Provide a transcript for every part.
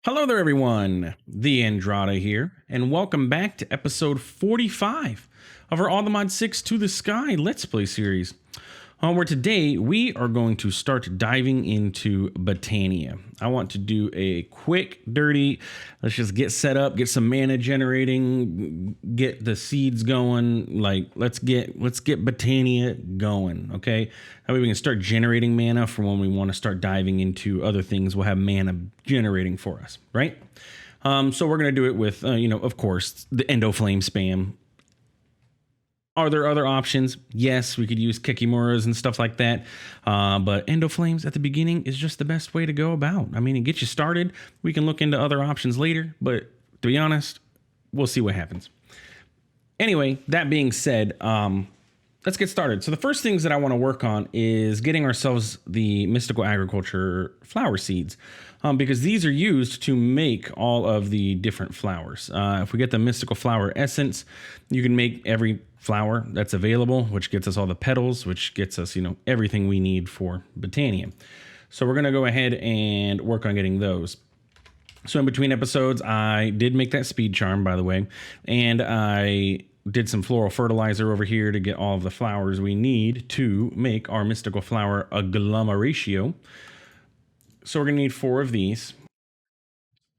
Hello there, everyone. TheAndrata here, and welcome back to episode 45 of our All the Mod 6 to the Sky Let's Play series. Where today we are going to start diving into Botania. I want to do a quick, dirty, let's just get set up, get some mana generating, get the seeds going. Like, let's get Botania going, okay? That way we can start generating mana for when we want to start diving into other things. We'll have mana generating for us, right? So we're going to do it with, of course, the Endo Flame spam. Are there other options? Yes, we could use Kikimuras and stuff like that. But Endo Flames at the beginning is just the best way to go about. I mean, it gets you started. We can look into other options later. But to be honest, we'll see what happens. Anyway, that being said, let's get started. So the first things that I want to work on is getting ourselves the Mystical Agriculture flower seeds. Because these are used to make all of the different flowers. If we get the Mystical Flower Essence, you can make every flower that's available, which gets us all the petals, which gets us, everything we need for Botania. So we're going to go ahead and work on getting those. So in between episodes, I did make that speed charm, by the way, and I did some floral fertilizer over here to get all of the flowers we need to make our Mystical Flower Agglomeratio. So we're going to need 4 of these.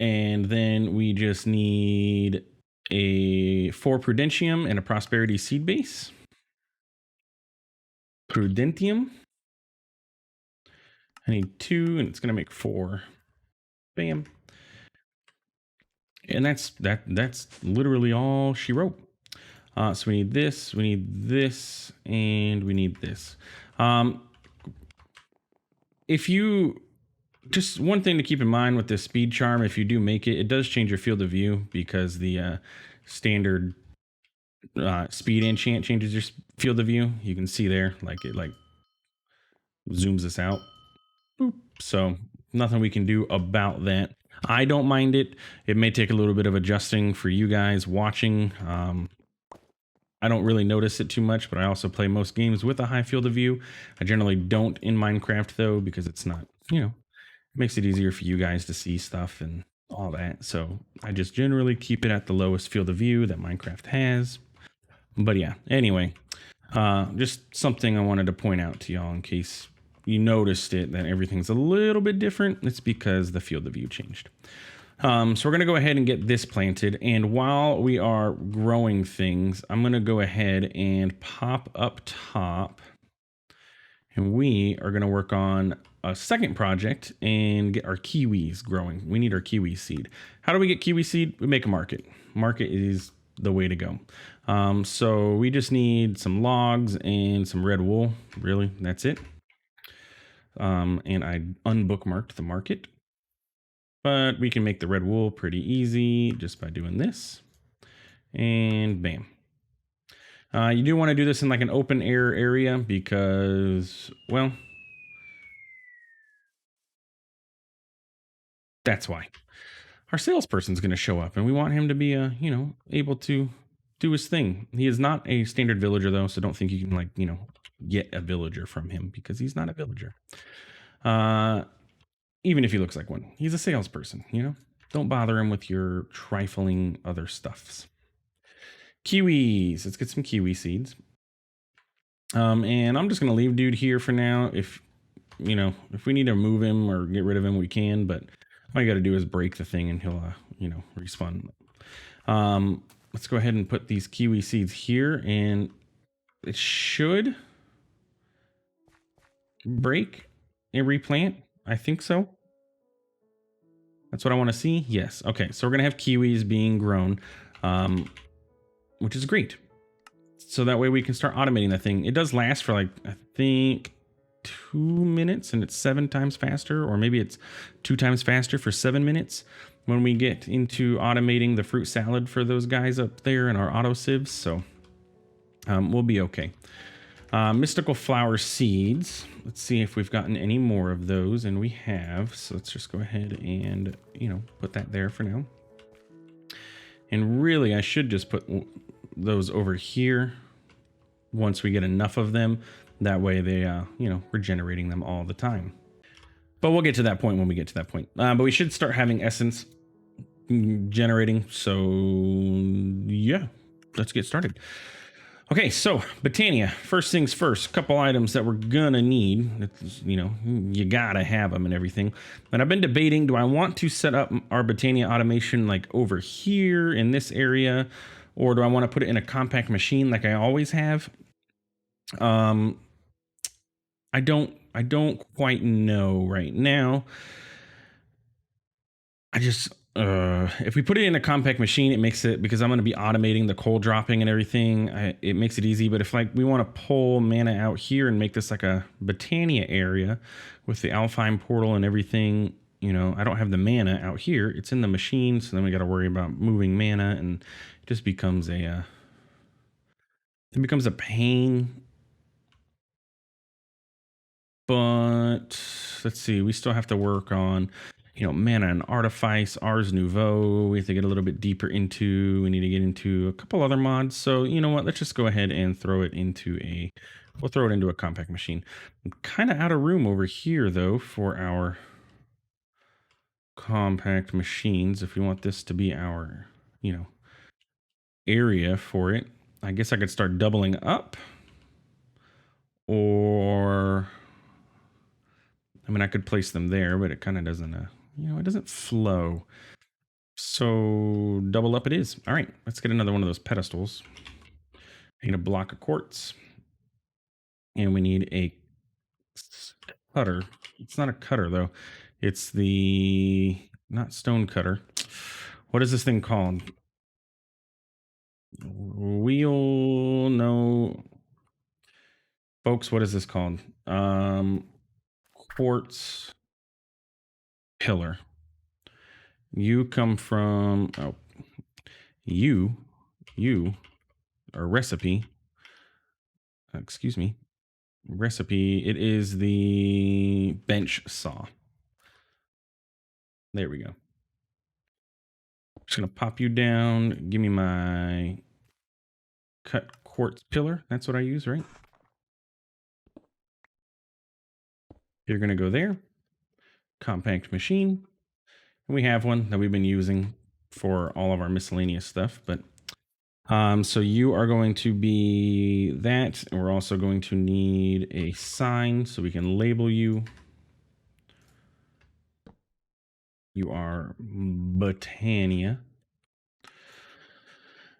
And then we just need 4 Prudentium and a Prosperity Seed Base. Prudentium. I need 2, and it's going to make 4. Bam. And that's literally all she wrote. So we need this, and we need this. Just one thing to keep in mind with this speed charm, if you do make it, it does change your field of view because the standard speed enchant changes your field of view. You can see there, it zooms us out. Boop. So nothing we can do about that. I don't mind it. It may take a little bit of adjusting for you guys watching. I don't really notice it too much, but I also play most games with a high field of view. I generally don't in Minecraft though, because it's not, it makes it easier for you guys to see stuff and all that. So I just generally keep it at the lowest field of view that Minecraft has. But yeah, anyway, just something I wanted to point out to y'all in case you noticed it, that everything's a little bit different. It's because the field of view changed. So we're going to go ahead and get this planted. And while we are growing things, I'm going to go ahead and pop up top. And we are going to work on a second project and get our kiwis growing. We need our kiwi seed. How do we get kiwi seed? We make a market. Market is the way to go. So we just need some logs and some red wool. Really, that's it. And I unbookmarked the market. But we can make the red wool pretty easy just by doing this. And bam. You do want to do this in like an open air area because, well, that's why. Our salesperson's going to show up and we want him to be, able to do his thing. He is not a standard villager though, so don't think you can get a villager from him because he's not a villager. Even if he looks like one, he's a salesperson, Don't bother him with your trifling other stuffs. Kiwis. Let's get some kiwi seeds. And I'm just going to leave dude here for now. If we need to move him or get rid of him, we can, but all you got to do is break the thing and he'll, respawn. Let's go ahead and put these kiwi seeds here and it should break and replant. I think so. That's what I want to see. Yes. Okay. So we're going to have kiwis being grown, which is great. So that way we can start automating the thing. It does last for I think 2 minutes and it's 7 times faster, or maybe it's 2 times faster for 7 minutes when we get into automating the fruit salad for those guys up there in our auto sieves. So we'll be okay. Mystical flower seeds. Let's see if we've gotten any more of those, and we have. So let's just go ahead and, put that there for now. And really, I should just put those over here once we get enough of them. That way they, we're generating them all the time. But we'll get to that point when we get to that point. But we should start having essence generating. So yeah, let's get started. Okay, so Botania. First things first. Couple items that we're gonna need. It's, you gotta have them and everything. And I've been debating: do I want to set up our Botania automation like over here in this area, or do I want to put it in a compact machine like I always have? Um, I don't quite know right now. I just if we put it in a compact machine, it makes it, because I'm going to be automating the coal dropping and everything. It makes it easy. But if like we want to pull mana out here and make this like a Botania area with the Alfheim portal and everything, I don't have the mana out here. It's in the machine, so then we got to worry about moving mana, and it just becomes a pain. But let's see, we still have to work on, mana and artifice, Ars Nouveau. We have to get a little bit deeper into. We need to get into a couple other mods. So you know what? Let's just go ahead and throw it into we'll throw it into a compact machine. I'm kind of out of room over here though for our compact machines. If we want this to be our, area for it, I guess I could start doubling up, or I mean, I could place them there, but it kind of doesn't, it doesn't flow. So double up it is. All right, let's get another one of those pedestals. I need a block of quartz, and we need a cutter. It's not a cutter though. It's the not stone cutter. What is this thing called? Wheel? No, folks. What is this called? Quartz pillar. You come from you or recipe. Excuse me. Recipe. It is the bench saw. There we go. Just gonna pop you down. Give me my cut quartz pillar. That's what I use, right? You're gonna go there. Compact machine. And we have one that we've been using for all of our miscellaneous stuff, but so you are going to be that, and we're also going to need a sign so we can label you. You are Botania.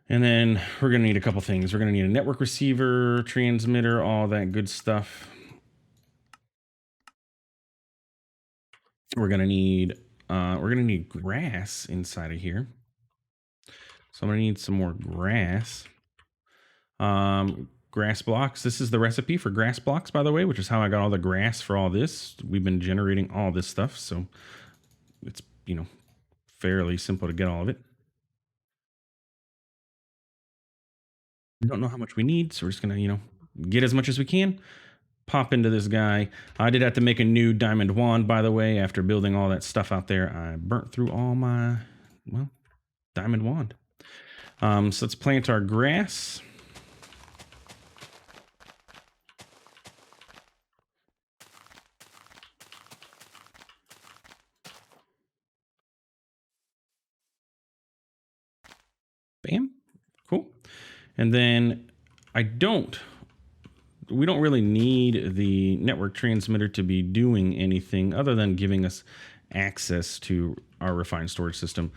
And then we're going to need a couple things. We're going to need a network receiver, transmitter, all that good stuff. We're going to need grass inside of here. So I'm going to need some more grass. Grass blocks. This is the recipe for grass blocks, by the way, which is how I got all the grass for all this. We've been generating all this stuff, so it's, fairly simple to get all of it. We don't know how much we need, so we're just gonna, get as much as we can. Pop into this guy. I did have to make a new diamond wand, by the way. After building all that stuff out there, I burnt through all my, diamond wand. So let's plant our grass. Bam. Cool. And then we don't really need the network transmitter to be doing anything other than giving us access to our refined storage system.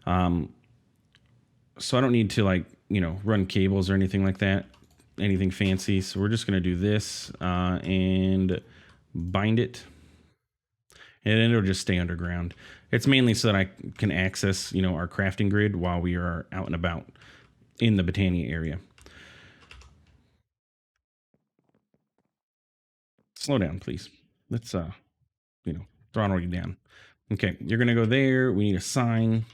So I don't need to run cables or anything like that, anything fancy. So we're just going to do this and bind it, and then it'll just stay underground. It's mainly so that I can access, our crafting grid while we are out and about in the Botania area. Slow down, please. Let's, throttle you down. Okay, you're going to go there. We need a sign.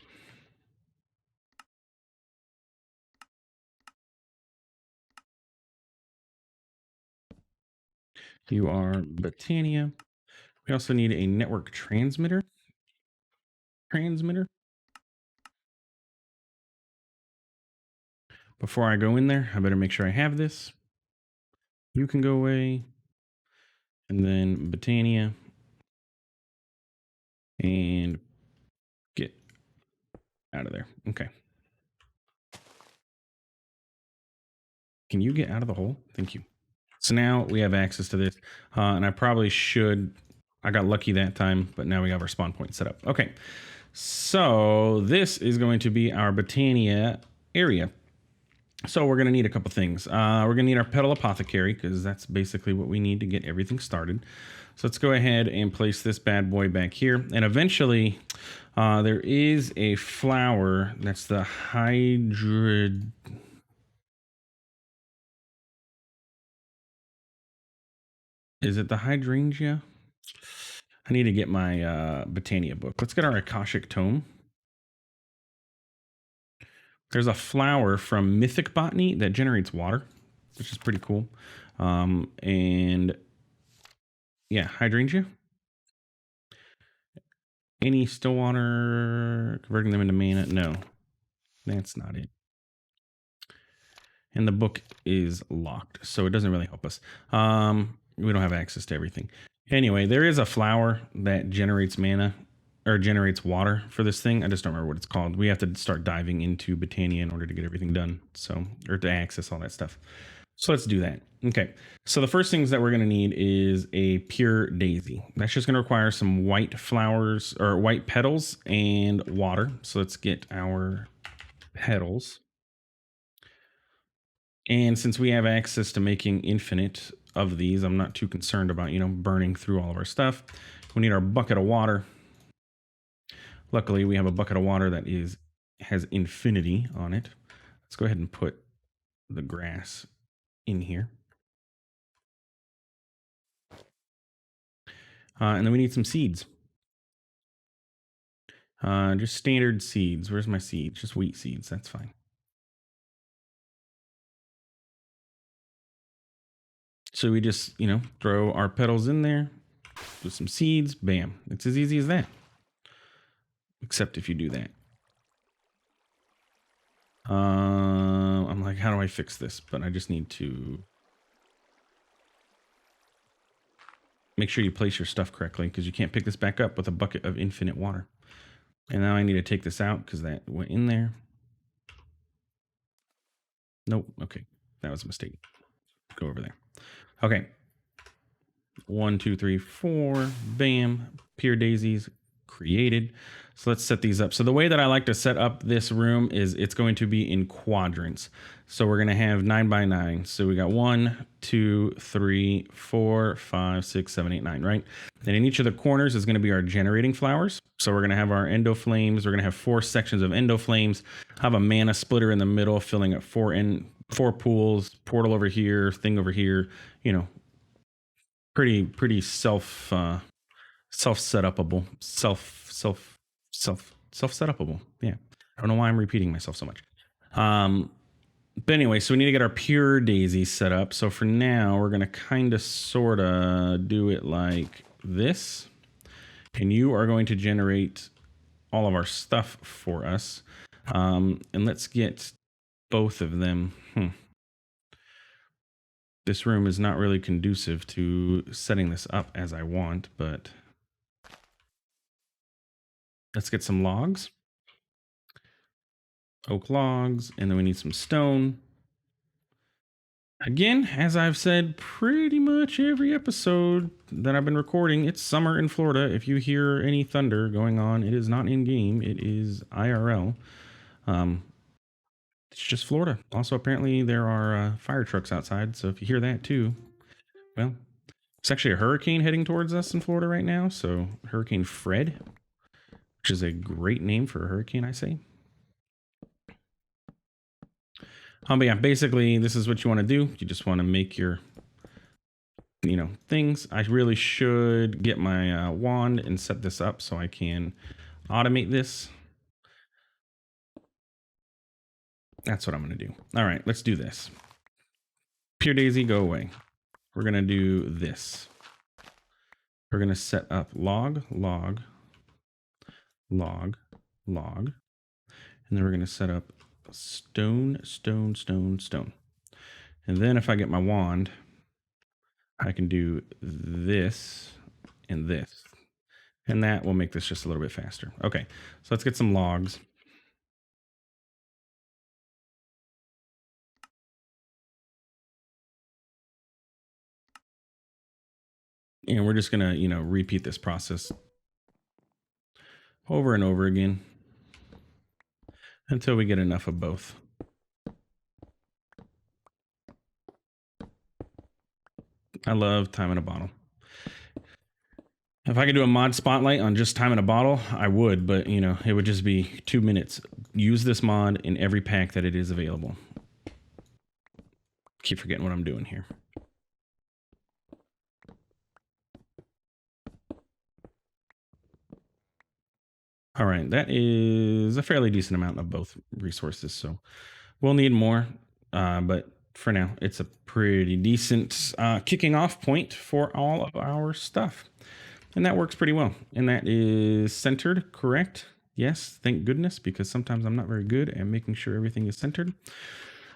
You are Botania. We also need a network transmitter. Before I go in there, I better make sure I have this. You can go away. And then Botania. And get Out of there. Okay. Can you get out of the hole? Thank you. So now we have access to this. And I probably should. I got lucky that time, but now we have our spawn point set up. Okay. So this is going to be our Botania area. So we're going to need a couple things. We're going to need our pedal apothecary because that's basically what we need to get everything started. So let's go ahead and place this bad boy back here. And eventually there is a flower that's the hydrid. Is it the hydrangea? I need to get my Botania book. Let's get our Akashic Tome. There's a flower from Mythic Botany that generates water, which is pretty cool. And yeah, hydrangea. Any still water, converting them into mana? No, that's not it. And the book is locked, so it doesn't really help us. We don't have access to everything. Anyway, there is a flower that generates mana or generates water for this thing. I just don't remember what it's called. We have to start diving into Botania in order to get everything done. So, or to access all that stuff. So let's do that. Okay. So the first things that we're going to need is a pure daisy. That's just going to require some white flowers or white petals and water. So let's get our petals. And since we have access to making infinite of these, I'm not too concerned about, burning through all of our stuff. We need our bucket of water. Luckily, we have a bucket of water that has infinity on it. Let's go ahead and put the grass in here. And then we need some seeds. Just standard seeds. Where's my seeds? Just wheat seeds. That's fine. So we just, throw our petals in there, with some seeds, bam. It's as easy as that. Except if you do that. I'm like, how do I fix this? But I just need to make sure you place your stuff correctly because you can't pick this back up with a bucket of infinite water. And now I need to take this out because that went in there. Nope. Okay. That was a mistake. Go over there. Okay. 1, 2, 3, 4. Bam. Pure daisies created. So let's set these up. So the way that I like to set up this room is it's going to be in quadrants. So we're going to have 9 by 9. So we got 1, 2, 3, 4, 5, 6, 7, 8, 9, right? And in each of the corners is going to be our generating flowers. So we're going to have our endo flames. We're going to have 4 sections of endo flames. Have a mana splitter in the middle, filling up 4 pools, portal over here, thing over here. Pretty self setupable, self setupable. Yeah, I don't know why I'm repeating myself so much. But anyway, so we need to get our pure daisy set up. So for now, we're gonna kind of sort of do it like this, and you are going to generate all of our stuff for us. And let's get both of them. This room is not really conducive to setting this up as I want, but let's get some logs. Oak logs, and then we need some stone. Again, as I've said pretty much every episode that I've been recording, it's summer in Florida. If you hear any thunder going on, it is not in-game. It is IRL. It's just Florida. Also, apparently there are fire trucks outside, so if you hear that too, well, it's actually a hurricane heading towards us in Florida right now. So Hurricane Fred, which is a great name for a hurricane, I say. But yeah, basically this is what you want to do. You just want to make your, things. I really should get my wand and set this up so I can automate this. That's what I'm going to do. All right, let's do this. Pure daisy, go away. We're going to do this. We're going to set up log. And then we're going to set up stone. And then if I get my wand, I can do this and this. And that will make this just a little bit faster. Okay, so let's get some logs. And we're just gonna, repeat this process over and over again until we get enough of both. I love time in a bottle. If I could do a mod spotlight on just time in a bottle, I would, but it would just be 2 minutes. Use this mod in every pack that it is available. Keep forgetting what I'm doing here. All right, that is a fairly decent amount of both resources, so we'll need more, but for now, it's a pretty decent kicking off point for all of our stuff. And that works pretty well. And that is centered, correct? Yes, thank goodness, because sometimes I'm not very good at making sure everything is centered.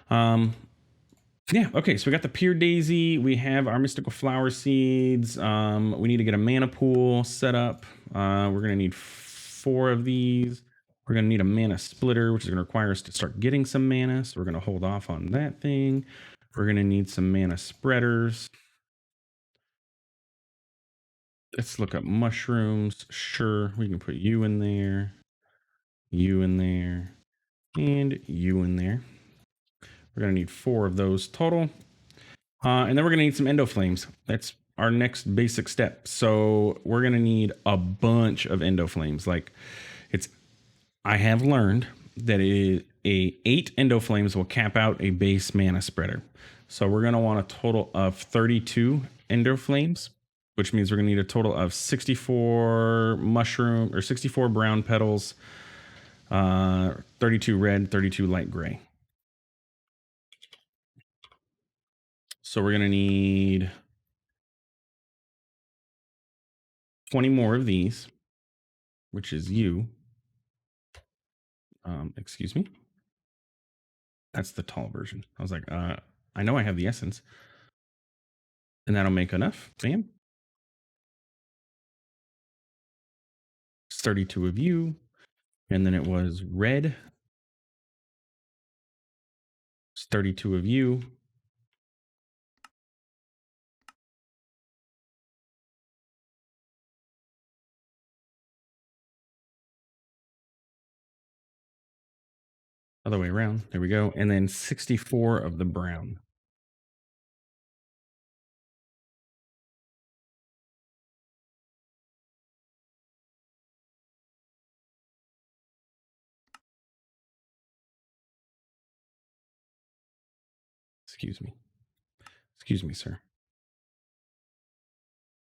Yeah, okay, so we got the Pure Daisy. We have our Mystical Flower Seeds. We need to get a mana pool set up. We're going to need 4 of these. We're going to need a mana splitter, which is going to require us to start getting some mana. So we're going to hold off on that thing. We're going to need some mana spreaders. Let's look up mushrooms. Sure, we can put you in there, you in there, and you in there. We're going to need 4 of those total. And then we're going to need some endo flames. That's our next basic step. So we're going to need a bunch of endo flames. I have learned that 8 endo flames will cap out a base mana spreader. So we're going to want a total of 32 endo flames, which means we're going to need a total of 64 mushroom or 64 brown petals, 32 red, 32 light gray. So we're going to need 20 more of these, which is you. Excuse me. That's the tall version. I was like, I know I have the essence. And that'll make enough. Bam. It's 32 of you. And then it was red. It's 32 of you. Other way around. There we go. And then 64 of the brown. Excuse me. Excuse me, sir.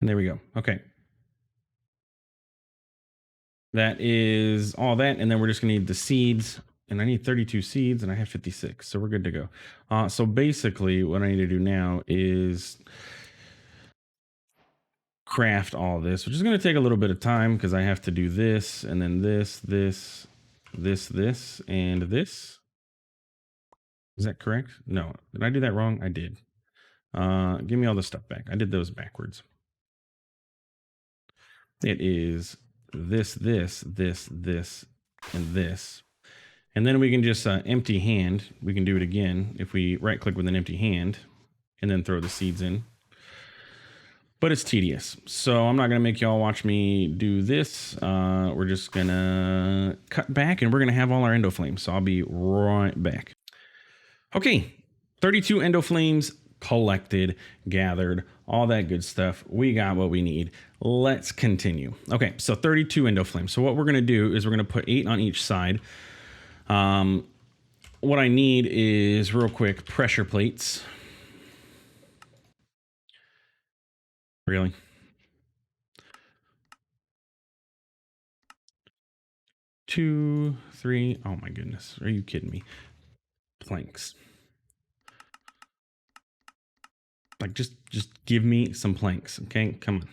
And there we go. Okay. That is all that. And then we're just going to need the seeds. And I need 32 seeds and I have 56. So we're good to go. So basically, what I need to do now is craft all this, which is going to take a little bit of time because I have to do this and then this, and this. Is that correct? No. Did I do that wrong? I did. Give me all the stuff back. I did those backwards. It is this, and this. And then we can just empty hand. We can do it again if we right click with an empty hand and then throw the seeds in. But it's tedious. So I'm not going to make y'all watch me do this. We're just going to cut back and we're going to have all our endo flames. So I'll be right back. Okay, 32 endo flames collected, gathered, all that good stuff. We got what we need. Let's continue. Okay, so 32 endo flames. So what we're going to do is we're going to put 8 on each side. What I need is real quick pressure plates. Really? Two, 3. Oh my goodness. Are you kidding me? Planks. Like just give me some planks. Okay, come on.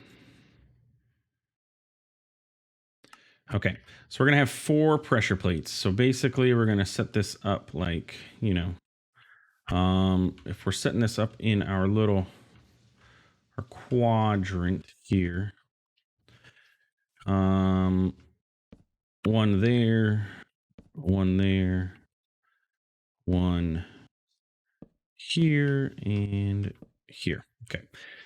Okay, so we're gonna have 4 pressure plates. So basically we're gonna set this up like, if we're setting this up in our quadrant here, one there, one there, one here, and here. Okay,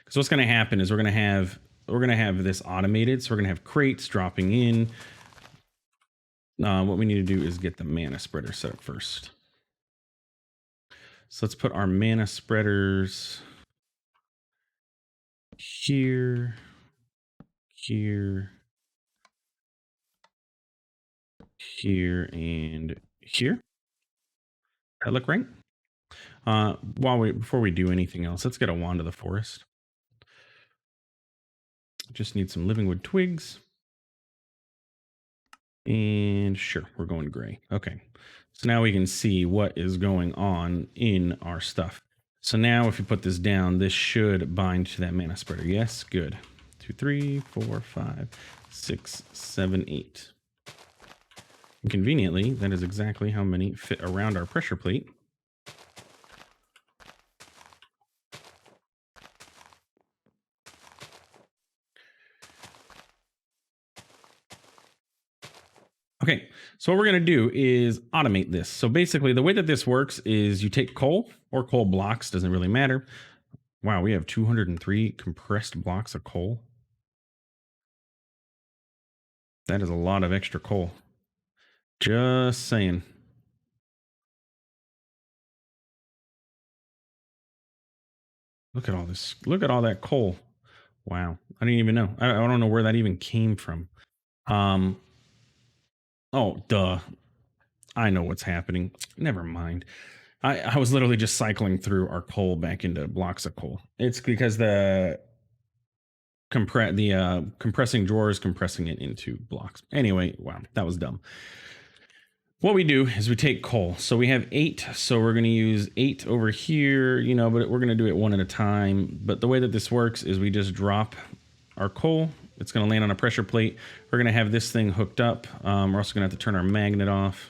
so what's going to happen is we're going to have we're going to have this automated. So we're going to have crates dropping in. What we need to do is get the mana spreader set up first. So let's put our mana spreaders here, here, here, and here. That look right? Before we do anything else, let's get a wand of the forest. Just need some living wood twigs. And sure, we're going gray. Okay. So now we can see what is going on in our stuff. So now if you put this down, this should bind to that mana spreader. Yes, good. 2, 3, 4, 5, 6, 7, 8. And conveniently, that is exactly how many fit around our pressure plate. Okay, so what we're going to do is automate this. So basically, the way that this works is you take coal or coal blocks, doesn't really matter. Wow, we have 203 compressed blocks of coal. That is a lot of extra coal. Just saying. Look at all this. Look at all that coal. Wow. I didn't even know. I don't know where that even came from. Oh, duh. I know what's happening. Never mind. I was literally just cycling through our coal back into blocks of coal. It's because the compressing drawer is compressing it into blocks. Anyway, wow, that was dumb. What we do is we take coal. So we have 8. So we're going to use 8 over here, but we're going to do it one at a time. But the way that this works is we just drop our coal. It's going to land on a pressure plate. We're going to have this thing hooked up. We're also going to have to turn our magnet off.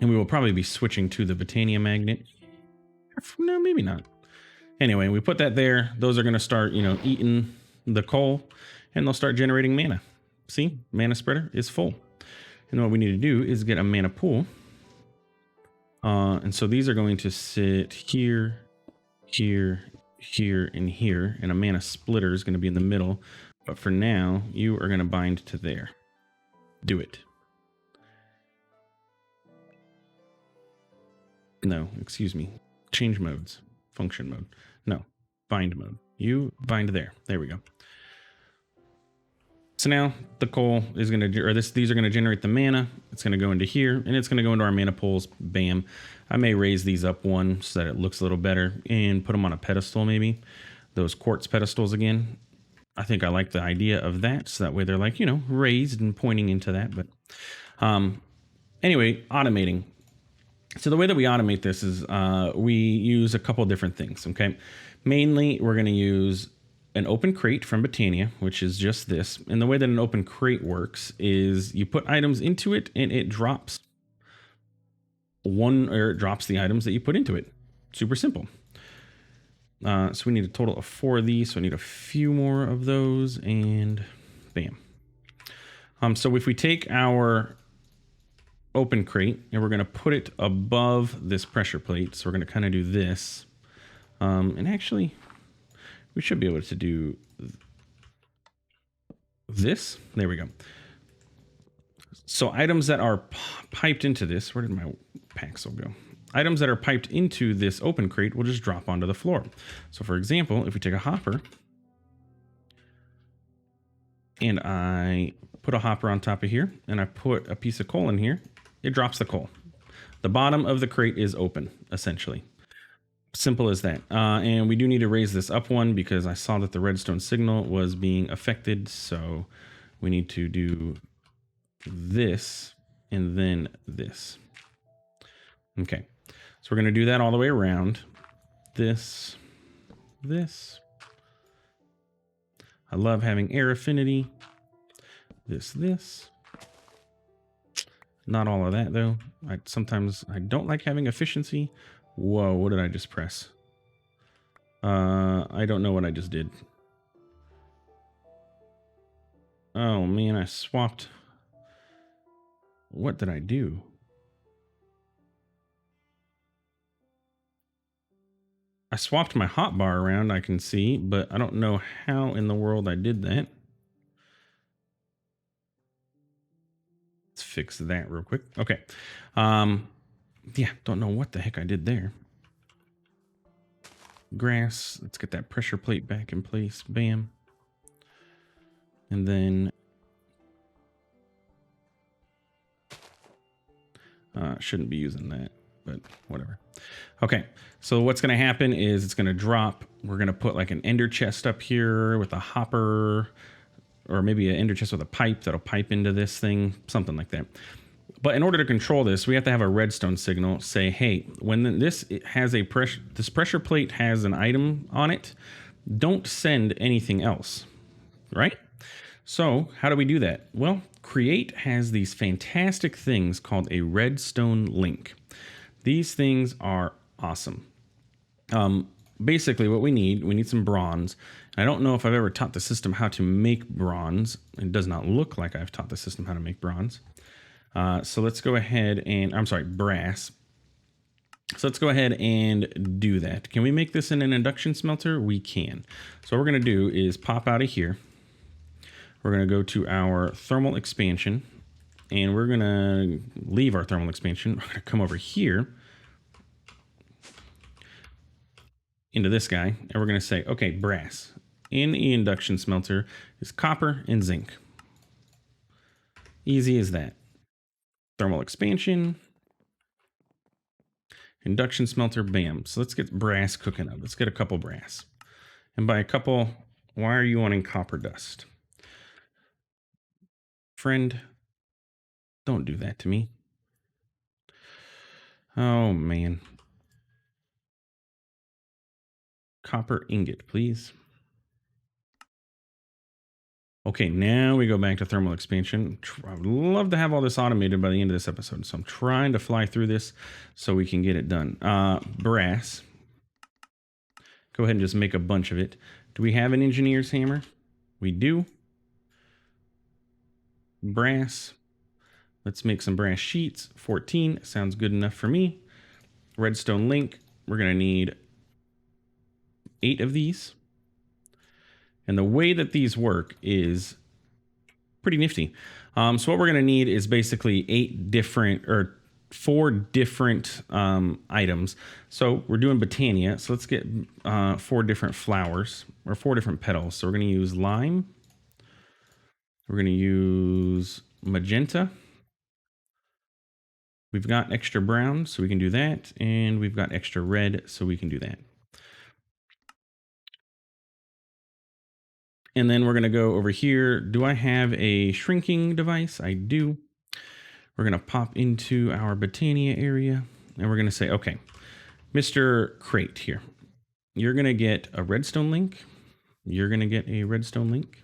And we will probably be switching to the Botania magnet. No, maybe not. Anyway, we put that there. Those are going to start, eating the coal, and they'll start generating mana. See, mana spreader is full. And what we need to do is get a mana pool. And so these are going to sit here, here, here, and here. And a mana splitter is going to be in the middle. But for now, you are going to bind to there. Do it. No, excuse me. Change modes. Function mode. No, bind mode. You bind there. There we go. So now the coal is going to, these are going to generate the mana. It's going to go into here, and it's going to go into our mana pools. Bam. I may raise these up one so that it looks a little better and put them on a pedestal maybe. Those quartz pedestals again. I think I like the idea of that. So that way they're like, raised and pointing into that. But anyway, automating. So the way that we automate this is we use a couple different things, okay? Mainly, we're going to use an open crate from Botania, which is just this. And the way that an open crate works is you put items into it and it drops the items that you put into it. Super simple. So we need a total of 4 of these. So I need a few more of those and bam. So if we take our open crate and we're going to put it above this pressure plate, so we're going to kind of do this, and actually we should be able to do this. There we go. So items that are piped into this, where did my paxel go? Items that are piped into this open crate will just drop onto the floor. So for example, if we take a hopper and I put a hopper on top of here and I put a piece of coal in here, it drops the coal. The bottom of the crate is open, essentially. Simple as that. And we do need to raise this up one because I saw that the redstone signal was being affected. So we need to do this and then this. Okay. So we're going to do that all the way around. This. I love having air affinity. This. Not all of that though. Sometimes I don't like having efficiency. Whoa, what did I just press? I don't know what I just did. Oh man, I swapped. What did I do? I swapped my hotbar around, I can see, but I don't know how in the world I did that. Let's fix that real quick. Okay. Yeah, don't know what the heck I did there. Grass. Let's get that pressure plate back in place. Bam. And then shouldn't be using that, but whatever. Okay, so what's going to happen is it's going to drop. We're going to put like an ender chest up here with a hopper, or maybe an ender chest with a pipe that'll pipe into this thing, something like that. But in order to control this, we have to have a redstone signal say, hey, when this has a pressure, this pressure plate has an item on it, don't send anything else, right? So how do we do that? Well, Create has these fantastic things called a redstone link. These things are awesome. Basically what we need some bronze. I don't know if I've ever taught the system how to make bronze. It does not look like I've taught the system how to make bronze. So let's go ahead and, I'm sorry, brass. So let's go ahead and do that. Can we make this in an induction smelter? We can. So what we're going to do is pop out of here. We're going to go to our thermal expansion, and we're going to leave our thermal expansion. We're going to come over here into this guy, and we're going to say, okay, brass in the induction smelter is copper and zinc. Easy as that. Thermal expansion, induction smelter, bam. So let's get brass cooking up. Let's get a couple brass. And by a couple, why are you wanting copper dust? Friend, don't do that to me. Oh, man. Copper ingot, please. Okay, now we go back to thermal expansion. I would love to have all this automated by the end of this episode, so I'm trying to fly through this so we can get it done. Brass. Go ahead and just make a bunch of it. Do we have an engineer's hammer? We do. Brass. Let's make some brass sheets. 14 sounds good enough for me. Redstone link. We're going to need 8 of these. And the way that these work is pretty nifty. So what we're going to need is basically 4 different items. So we're doing Botania. So let's get 4 different flowers, or 4 different petals. So we're going to use lime. We're going to use magenta. We've got extra brown, so we can do that. And we've got extra red, so we can do that. And then we're going to go over here. Do I have a shrinking device? I do. We're going to pop into our Botania area, and we're going to say, okay, Mr. Crate here, you're going to get a redstone link. You're going to get a redstone link.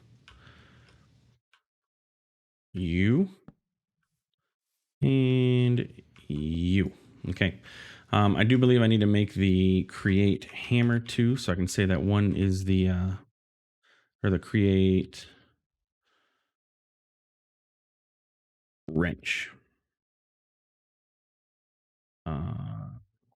You. And you. Okay. I do believe I need to make the create hammer too, so I can say that one is the, or the create wrench.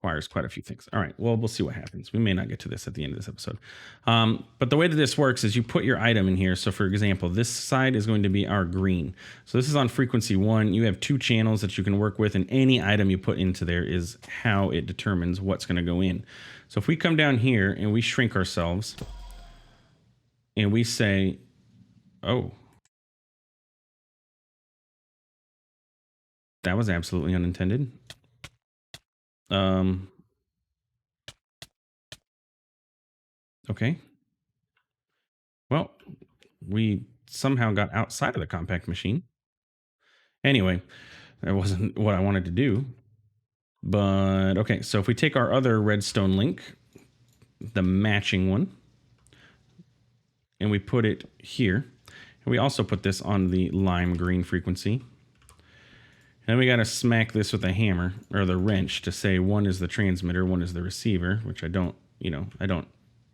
Requires quite a few things. All right, well, we'll see what happens. We may not get to this at the end of this episode. But the way that this works is you put your item in here. So for example, this side is going to be our green. So this is on frequency 1. You have 2 channels that you can work with, and any item you put into there is how it determines what's going to go in. So if we come down here and we shrink ourselves and we say, oh, that was absolutely unintended. Okay. Well, we somehow got outside of the compact machine. Anyway, that wasn't what I wanted to do. But okay, so if we take our other redstone link, the matching one, and we put it here, and we also put this on the lime green frequency. And then we got to smack this with a hammer or the wrench to say one is the transmitter, one is the receiver, which I don't.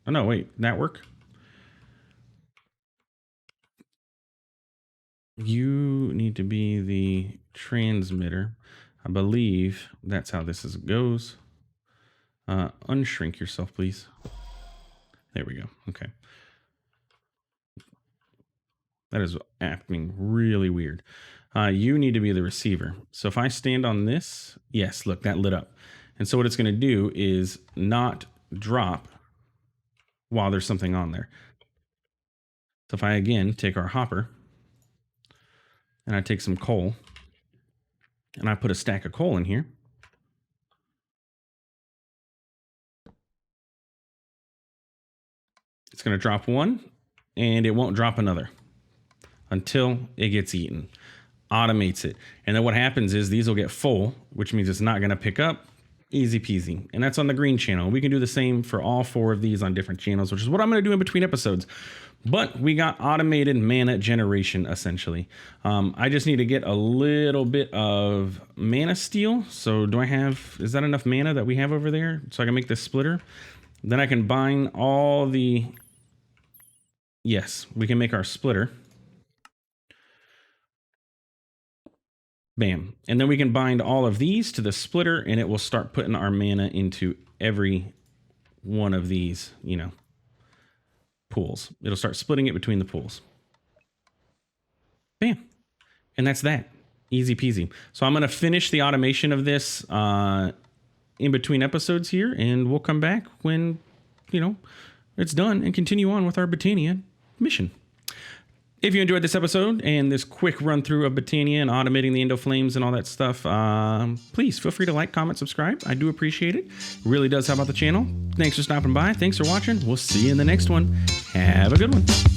Oh no, wait, that work? You need to be the transmitter. I believe that's how this goes. Unshrink yourself, please. There we go. Okay. That is acting really weird. You need to be the receiver. So if I stand on this, yes, look, that lit up. And so what it's going to do is not drop while there's something on there. So if I, again, take our hopper and I take some coal and I put a stack of coal in here, it's going to drop one and it won't drop another until it gets eaten. Automates it. And then what happens is these will get full, which means it's not going to pick up. Easy peasy. And that's on the green channel. We can do the same for all 4 of these on different channels, which is what I'm going to do in between episodes. But we got automated mana generation, essentially. I just need to get a little bit of mana steel. So do I have, is that enough mana that we have over there? So I can make this splitter. Then I can bind all the, yes, we can make our splitter. Bam. And then we can bind all of these to the splitter and it will start putting our mana into every one of these, you know, pools. It'll start splitting it between the pools. Bam. And that's that. Easy peasy. So I'm going to finish the automation of this in between episodes here, and we'll come back when, you know, it's done and continue on with our Botania mission. If you enjoyed this episode and this quick run through of Botania and automating the Endo Flames and all that stuff, please feel free to like, comment, subscribe. I do appreciate it. It really does help out the channel. Thanks for stopping by. Thanks for watching. We'll see you in the next one. Have a good one.